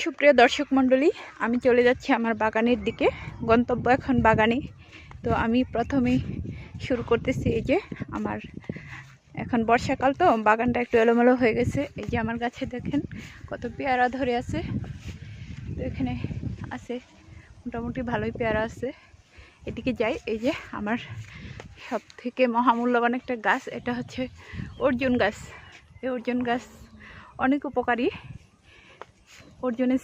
সুপ্রিয় দর্শক মণ্ডলী, আমি চলে যাচ্ছি আমার বাগানের দিকে। গন্তব্য এখন বাগানে। তো আমি প্রথমেই শুরু করতেছি। এই যে আমার এখন বর্ষাকাল, তো বাগানটা একটু এলোমেলো হয়ে গেছে। এই যে আমার গাছে দেখেন কত পেয়ারা ধরে আছে। তো এখানে আছে মোটামুটি ভালোই পেয়ারা আছে। এদিকে যাই। এই যে আমার সব থেকে মহামূল্যবান একটা গাছ, এটা হচ্ছে অর্জুন গাছ। এই অর্জুন গাছ অনেক উপকারী। অর্জুনের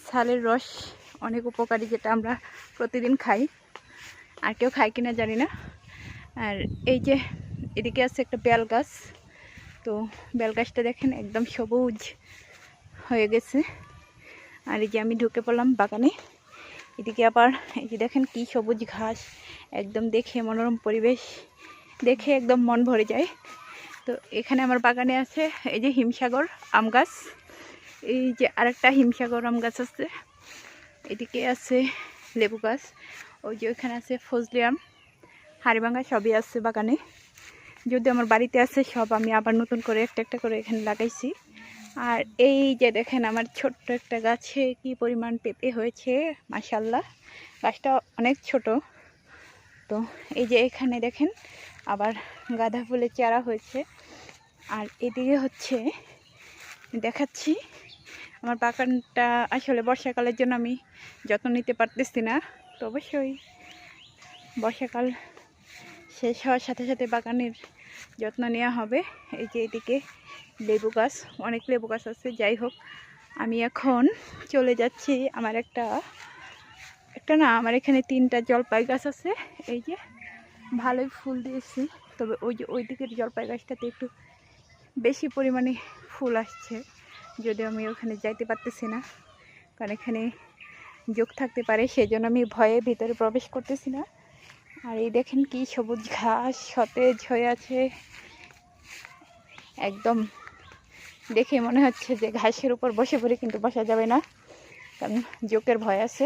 ছালের রস অনেক উপকারী, যেটা আমরা প্রতিদিন খাই। আর কেউ খায় কিনা জানি না। আর এই যে এদিকে আছে একটা বেল গাছ। তো বেল গাছটা দেখেন একদম সবুজ হয়ে গেছে। আর এই যে আমি ঢুকে পড়লাম বাগানে। এদিকে আবার এই যে দেখেন কি সবুজ ঘাস, একদম দেখে মনোরম পরিবেশ, দেখে একদম মন ভরে যায়। তো এখানে আমার বাগানে আছে এই যে হিমসাগর আম গাছ। এই যে আরেকটা হিমসাগর আম গাছ আছে। এদিকে আছে লেবু গাছ। ওই যে ওইখানে আছে ফজলি আম, হাড়িভাঙা, সবই আছে বাগানে। যদি আমার বাড়িতে আছে সব আমি আবার নতুন করে একটা একটা করে এখানে লাগাইছি। আর এই যে দেখেন আমার ছোট্ট একটা গাছে কি পরিমাণ পেঁপে হয়েছে, মাশাআল্লাহ। গাছটা অনেক ছোট। তো এই যে এখানে দেখেন আবার গাঁদা ফুলের চারা হয়েছে। আর এদিকে হচ্ছে দেখাচ্ছি আমার বাগানটা। আসলে বর্ষাকালের জন্য আমি যত্ন নিতে পারতেছি না। তো অবশ্যই বর্ষাকাল শেষ হওয়ার সাথে সাথে বাগানের যত্ন নেওয়া হবে। এই যে এদিকে লেবু গাছ, অনেক লেবু গাছ আছে। যাই হোক, আমি এখন চলে যাচ্ছি। আমার একটা না, আমার এখানে 3টা জলপাই গাছ আছে। এই যে ভালোই ফুল দিয়েছি। তবে ওই যে ওই দিকের জলপাই গাছটাতে একটু বেশি পরিমাণে ফুল আসছে, যদিও আমি ওখানে যাইতে পারতেছি না, কারণ এখানে যোগ থাকতে পারে, সেই জন্য আমি ভয়ে ভিতরে প্রবেশ করতেছি না। আর এই দেখেন কি সবুজ ঘাস, সতেজ হয়ে আছে একদম। দেখে মনে হচ্ছে যে ঘাসের উপর বসে পড়ে, কিন্তু বসা যাবে না, কারণ জোকের ভয় আছে।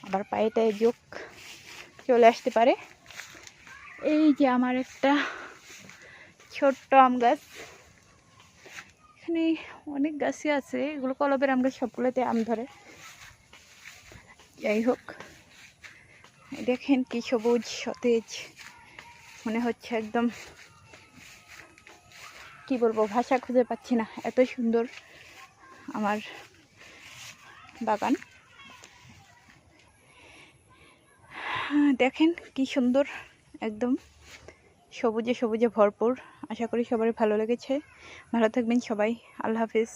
আবার পায়েটায় জোক চলে আসতে পারে। এই যে আমার একটা ছোট্ট আম গাছ। এখানে অনেক গাছই আছে, এগুলো কলবের আম গাছ, সবগুলোতে আম ধরে। যাই হোক, দেখেন কি সবুজ সতেজ, মনে হচ্ছে একদম, কি বলবো, ভাষা খুঁজে পাচ্ছি না, এত সুন্দর আমার বাগান। দেখেন কি সুন্দর, একদম সবুজে সবুজে ভরপুর। আশা করি সবারই ভালো লেগেছে। ভালো থাকবেন সবাই। আল্লাহ হাফিজ।